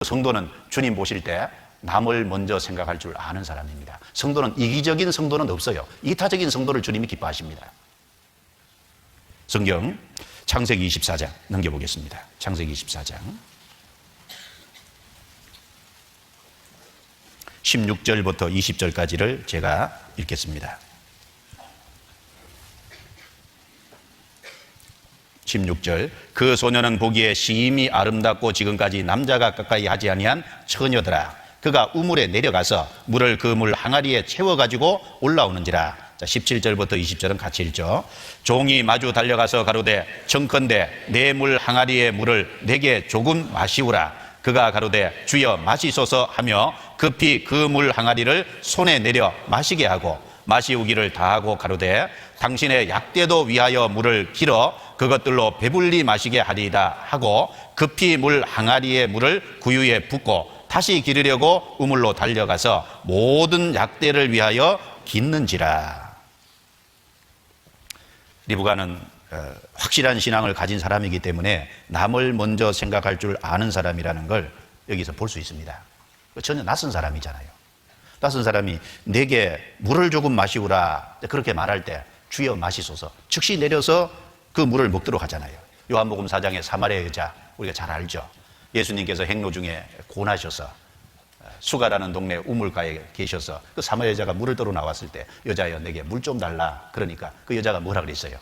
성도는 주님 보실 때 남을 먼저 생각할 줄 아는 사람입니다. 성도는 이기적인 성도는 없어요. 이타적인 성도를 주님이 기뻐하십니다. 성경 창세기 24장 넘겨보겠습니다. 창세기 24장 16절부터 20절까지를 제가 읽겠습니다. 16절 그 소녀는 보기에 심히 아름답고 지금까지 남자가 가까이 하지 아니한 처녀더라. 그가 우물에 내려가서 물을 그 물 항아리에 채워가지고 올라오는지라. 자, 17절부터 20절은 같이 읽죠. 종이 마주 달려가서 가로되 청컨대 내 물 항아리의 물을 내게 조금 마시우라. 그가 가로되 주여 마시소서 하며 급히 그 물 항아리를 손에 내려 마시게 하고 마시우기를 다하고 가로되 당신의 약대도 위하여 물을 길어 그것들로 배불리 마시게 하리이다 하고 급히 물 항아리의 물을 구유에 붓고 다시 기르려고 우물로 달려가서 모든 약대를 위하여 깃는지라. 리브가는 확실한 신앙을 가진 사람이기 때문에 남을 먼저 생각할 줄 아는 사람이라는 걸 여기서 볼 수 있습니다. 전혀 낯선 사람이잖아요. 낯선 사람이 내게 물을 조금 마시우라 그렇게 말할 때 주여 마시소서 즉시 내려서 그 물을 먹도록 하잖아요. 요한복음 4장의 사마리아 여자 우리가 잘 알죠. 예수님께서 행로 중에 고나셔서 수가라는 동네 우물가에 계셔서 그 사마리아 여자가 물을 떠러 나왔을 때 여자여 내게 물 좀 달라. 그러니까 그 여자가 뭐라 그랬어요?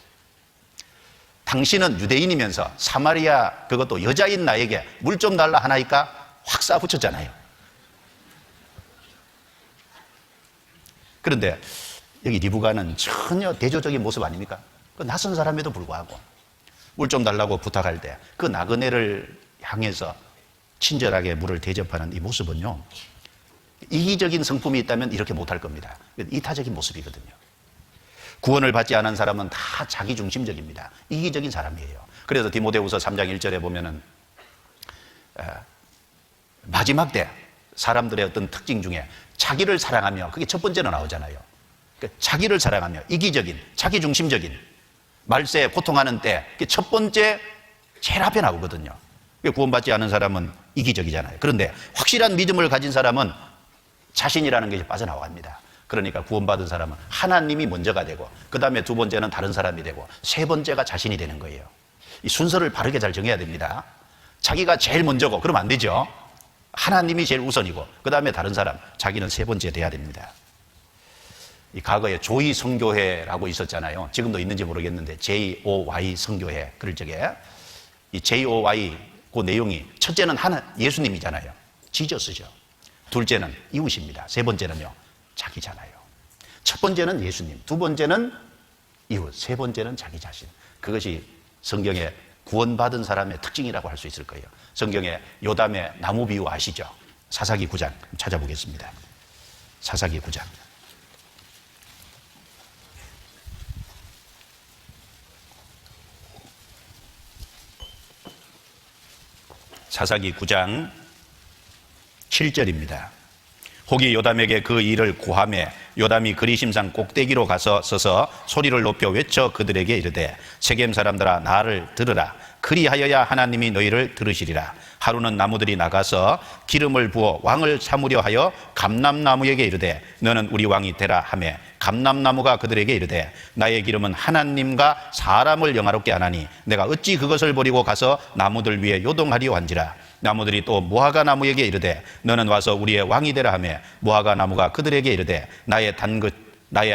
당신은 유대인이면서 사마리아 그것도 여자인 나에게 물 좀 달라 하나이까 확 쏴붙였잖아요. 그런데 여기 리브가는 전혀 대조적인 모습 아닙니까? 그 낯선 사람에도 불구하고 물 좀 달라고 부탁할 때 그 나그네를 향해서 친절하게 물을 대접하는 이 모습은요, 이기적인 성품이 있다면 이렇게 못할 겁니다. 이타적인 모습이거든요. 구원을 받지 않은 사람은 다 자기중심적입니다. 이기적인 사람이에요. 그래서 디모데후서 3장 1절에 보면은 마지막 때 사람들의 어떤 특징 중에 자기를 사랑하며, 그게 첫 번째로 나오잖아요. 그러니까 자기를 사랑하며 이기적인, 자기중심적인 말세에 고통하는 때 첫 번째 제일 앞에 나오거든요. 구원받지 않은 사람은 이기적이잖아요. 그런데 확실한 믿음을 가진 사람은 자신이라는 것이 빠져나갑니다. 그러니까 구원받은 사람은 하나님이 먼저가 되고 그 다음에 두 번째는 다른 사람이 되고 세 번째가 자신이 되는 거예요. 이 순서를 바르게 잘 정해야 됩니다. 자기가 제일 먼저고 그러면 안 되죠. 하나님이 제일 우선이고 그 다음에 다른 사람, 자기는 세 번째 돼야 됩니다. 이 과거에 조이 성교회라고 있었잖아요. 지금도 있는지 모르겠는데 JOY 성교회. 그럴 적에 이 JOY 그 내용이 첫째는 예수님이잖아요. 지저스죠. 둘째는 이웃입니다. 세 번째는요, 자기잖아요. 첫 번째는 예수님, 두 번째는 이웃, 세 번째는 자기 자신. 그것이 성경에 구원받은 사람의 특징이라고 할 수 있을 거예요. 성경에 요담의 나무 비유 아시죠? 사사기 9장 찾아보겠습니다. 사사기 9장. 사사기 9장 7절입니다. 혹이 요담에게 그 일을 고하매 요담이 그리심산 꼭대기로 가서 서서 소리를 높여 외쳐 그들에게 이르되 세겜 사람들아 나를 들으라. 그리하여야 하나님이 너희를 들으시리라. 하루는 나무들이 나가서 기름을 부어 왕을 삼으려 하여 감람나무에게 이르되 너는 우리 왕이 되라 하매 감람나무가 그들에게 이르되 나의 기름은 하나님과 사람을 영화롭게 하나니 내가 어찌 그것을 버리고 가서 나무들 위에 요동하리오 한지라. 나무들이 또 무화과 나무에게 이르되 너는 와서 우리의 왕이 되라 하며 무화과 나무가 그들에게 이르되 나의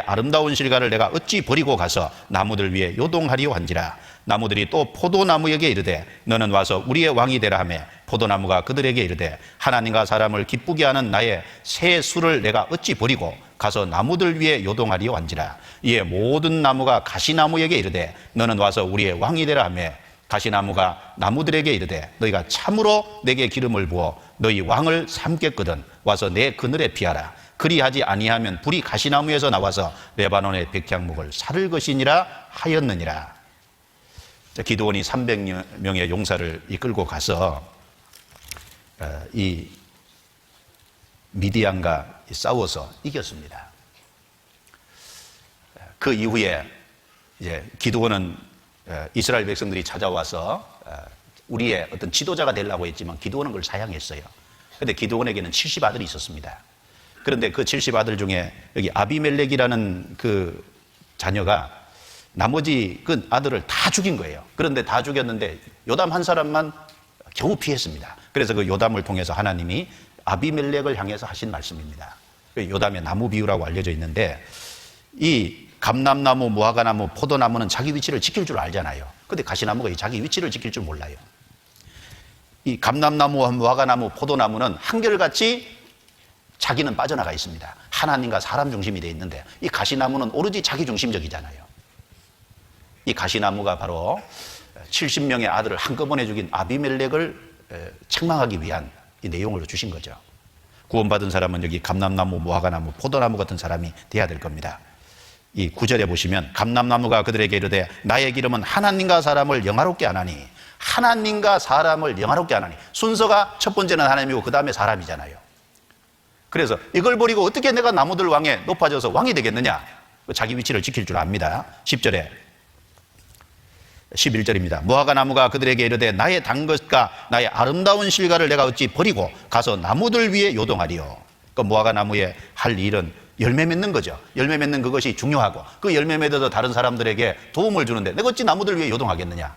아름다운 실과를 내가 어찌 버리고 가서 나무들 위에 요동하리오 한지라. 나무들이 또 포도나무에게 이르되 너는 와서 우리의 왕이 되라 하며 포도나무가 그들에게 이르되 하나님과 사람을 기쁘게 하는 나의 새 술을 내가 어찌 버리고 가서 나무들 위에 요동하리오 한지라. 이에 모든 나무가 가시나무에게 이르되 너는 와서 우리의 왕이 되라 하며 가시나무가 나무들에게 이르되 너희가 참으로 내게 기름을 부어 너희 왕을 삼겠거든 와서 내 그늘에 피하라. 그리하지 아니하면 불이 가시나무에서 나와서 레바논의 백향목을 사를 것이니라 하였느니라. 기드온이 300명의 용사를 이끌고 가서 이 미디안과 싸워서 이겼습니다. 그 이후에 이제 기드온은 이스라엘 백성들이 찾아와서 우리의 어떤 지도자가 되려고 했지만 기드온은 그걸 사양했어요. 그런데 기드온에게는 70아들이 있었습니다. 그런데 그 70아들 중에 여기 아비멜렉이라는 그 자녀가 나머지 그 아들을 다 죽인 거예요. 그런데 다 죽였는데 요담 한 사람만 겨우 피했습니다. 그래서 그 요담을 통해서 하나님이 아비멜렉을 향해서 하신 말씀입니다. 요담의 나무 비유라고 알려져 있는데, 이 감람나무, 무화과나무, 포도나무는 자기 위치를 지킬 줄 알잖아요. 근데 가시나무가 자기 위치를 지킬 줄 몰라요. 이 감람나무, 무화과나무, 포도나무는 한결같이 자기는 빠져나가 있습니다. 하나님과 사람 중심이 되어 있는데, 이 가시나무는 오로지 자기 중심적이잖아요. 이 가시나무가 바로 70명의 아들을 한꺼번에 죽인 아비멜렉을 책망하기 위한 이 내용을 주신 거죠. 구원받은 사람은 여기 감람나무, 무화과나무, 포도나무 같은 사람이 돼야 될 겁니다. 이 9절에 보시면 감람나무가 그들에게 이르되 나의 기름은 하나님과 사람을 영화롭게 하나니, 하나님과 사람을 영화롭게 하나니, 순서가 첫 번째는 하나님이고 그 다음에 사람이잖아요. 그래서 이걸 버리고 어떻게 내가 나무들 왕에 높아져서 왕이 되겠느냐? 자기 위치를 지킬 줄 압니다. 10절에 11절입니다. 무화과나무가 그들에게 이르되 나의 단 것과 나의 아름다운 실과를 내가 어찌 버리고 가서 나무들 위에 요동하리요. 그 무화과나무의 할 일은 열매 맺는 거죠. 열매 맺는 그것이 중요하고, 그 열매 맺어서 다른 사람들에게 도움을 주는데 내가 어찌 나무들 위에 요동하겠느냐.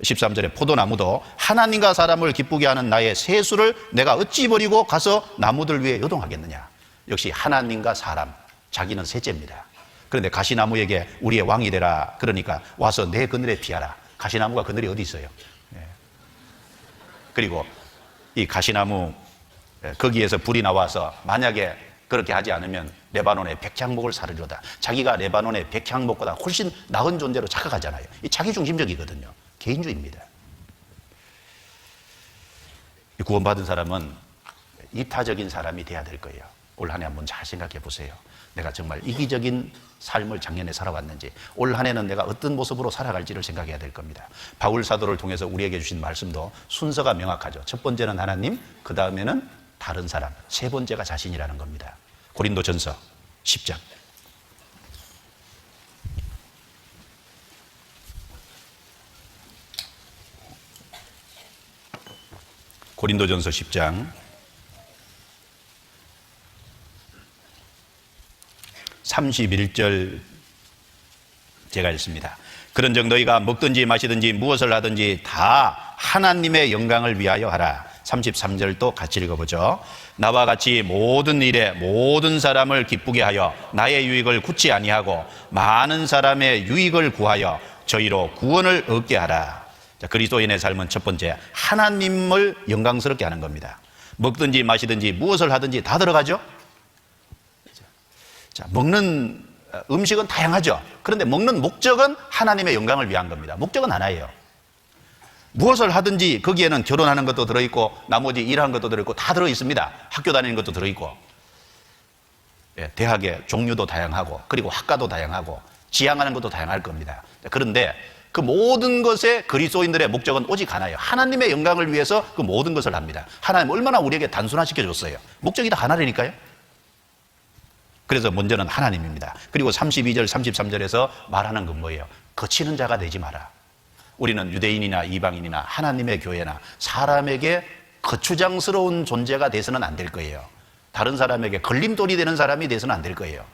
13절에 포도나무도 하나님과 사람을 기쁘게 하는 나의 세수를 내가 어찌 버리고 가서 나무들 위에 요동하겠느냐. 역시 하나님과 사람, 자기는 셋째입니다. 그런데 가시나무에게 우리의 왕이 되라 그러니까 와서 내 그늘에 피하라. 가시나무가 그늘이 어디 있어요? 그리고 이 가시나무 거기에서 불이 나와서 만약에 그렇게 하지 않으면 레바논의 백향목을 사르려다. 자기가 레바논의 백향목보다 훨씬 나은 존재로 착각하잖아요. 이 자기중심적이거든요. 개인주의입니다. 구원받은 사람은 이타적인 사람이 돼야 될 거예요. 올 한 해 한번 잘 생각해 보세요. 내가 정말 이기적인 삶을 작년에 살아왔는지, 올 한 해는 내가 어떤 모습으로 살아갈지를 생각해야 될 겁니다. 바울 사도를 통해서 우리에게 주신 말씀도 순서가 명확하죠. 첫 번째는 하나님, 그 다음에는 다른 사람, 세 번째가 자신이라는 겁니다. 고린도전서 10장. 고린도전서 10장 31절 제가 읽습니다. 그런즉 너희가 먹든지 마시든지 무엇을 하든지 다 하나님의 영광을 위하여 하라. 33절도 같이 읽어보죠. 나와 같이 모든 일에 모든 사람을 기쁘게 하여 나의 유익을 굳지 아니하고 많은 사람의 유익을 구하여 저희로 구원을 얻게 하라. 자, 그리스도인의 삶은 첫 번째, 하나님을 영광스럽게 하는 겁니다. 먹든지 마시든지 무엇을 하든지 다 들어가죠. 자, 먹는 음식은 다양하죠. 그런데 먹는 목적은 하나님의 영광을 위한 겁니다. 목적은 하나예요. 무엇을 하든지 거기에는 결혼하는 것도 들어있고 나머지 일하는 것도 들어있고 다 들어있습니다. 학교 다니는 것도 들어있고, 대학의 종류도 다양하고, 그리고 학과도 다양하고, 지향하는 것도 다양할 겁니다. 그런데 그 모든 것의 그리스도인들의 목적은 오직 하나예요. 하나님의 영광을 위해서 그 모든 것을 합니다. 하나님 얼마나 우리에게 단순화시켜줬어요. 목적이 다 하나라니까요. 그래서 먼저는 하나님입니다. 그리고 32절 33절에서 말하는 건 뭐예요? 거치는 자가 되지 마라. 우리는 유대인이나 이방인이나 하나님의 교회나 사람에게 거추장스러운 존재가 돼서는 안 될 거예요. 다른 사람에게 걸림돌이 되는 사람이 돼서는 안 될 거예요.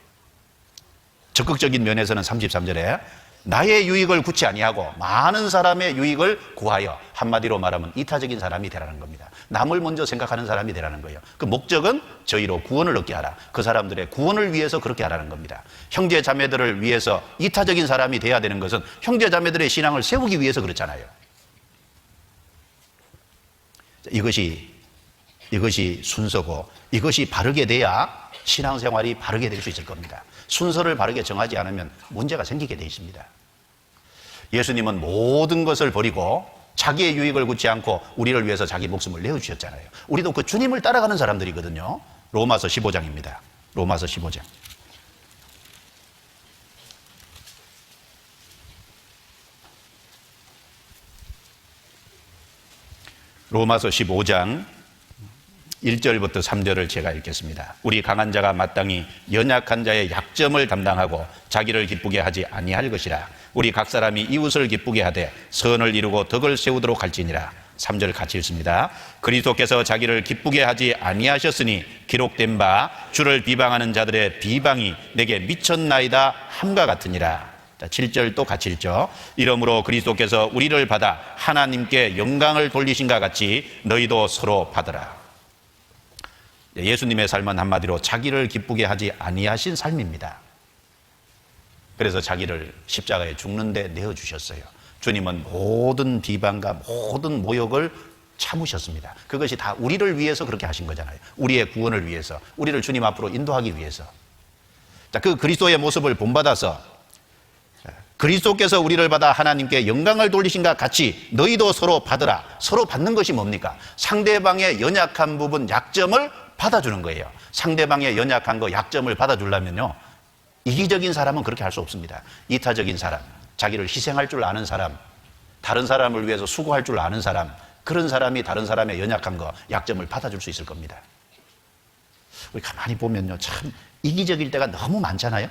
적극적인 면에서는 33절에 나의 유익을 굳지 아니하고 많은 사람의 유익을 구하여, 한마디로 말하면 이타적인 사람이 되라는 겁니다. 남을 먼저 생각하는 사람이 되라는 거예요. 그 목적은 저희로 구원을 얻게 하라. 그 사람들의 구원을 위해서 그렇게 하라는 겁니다. 형제 자매들을 위해서 이타적인 사람이 돼야 되는 것은 형제 자매들의 신앙을 세우기 위해서 그렇잖아요. 이것이 순서고, 이것이 바르게 돼야 신앙생활이 바르게 될 수 있을 겁니다. 순서를 바르게 정하지 않으면 문제가 생기게 돼 있습니다. 예수님은 모든 것을 버리고 자기의 유익을 굳지 않고 우리를 위해서 자기 목숨을 내어주셨잖아요. 우리도 그 주님을 따라가는 사람들이거든요. 로마서 15장입니다. 로마서 15장. 로마서 15장 1절부터 3절을 제가 읽겠습니다. 우리 강한 자가 마땅히 연약한 자의 약점을 담당하고 자기를 기쁘게 하지 아니할 것이라. 우리 각 사람이 이웃을 기쁘게 하되 선을 이루고 덕을 세우도록 할지니라. 3절 같이 읽습니다. 그리스도께서 자기를 기쁘게 하지 아니하셨으니 기록된 바 주를 비방하는 자들의 비방이 내게 미쳤나이다 함과 같으니라. 7절 또 같이 읽죠. 이러므로 그리스도께서 우리를 받아 하나님께 영광을 돌리신가 같이 너희도 서로 받으라. 예수님의 삶은 한마디로 자기를 기쁘게 하지 아니하신 삶입니다. 그래서 자기를 십자가에 죽는데 내어주셨어요. 주님은 모든 비방과 모든 모욕을 참으셨습니다. 그것이 다 우리를 위해서 그렇게 하신 거잖아요. 우리의 구원을 위해서, 우리를 주님 앞으로 인도하기 위해서. 그 그리스도의 모습을 본받아서 그리스도께서 우리를 받아 하나님께 영광을 돌리신가 같이 너희도 서로 받으라. 서로 받는 것이 뭡니까? 상대방의 연약한 부분, 약점을 받아주는 거예요. 상대방의 연약한 거, 약점을 받아주려면요, 이기적인 사람은 그렇게 할 수 없습니다. 이타적인 사람, 자기를 희생할 줄 아는 사람, 다른 사람을 위해서 수고할 줄 아는 사람, 그런 사람이 다른 사람의 연약한 거, 약점을 받아줄 수 있을 겁니다. 우리 가만히 보면요, 참 이기적일 때가 너무 많잖아요.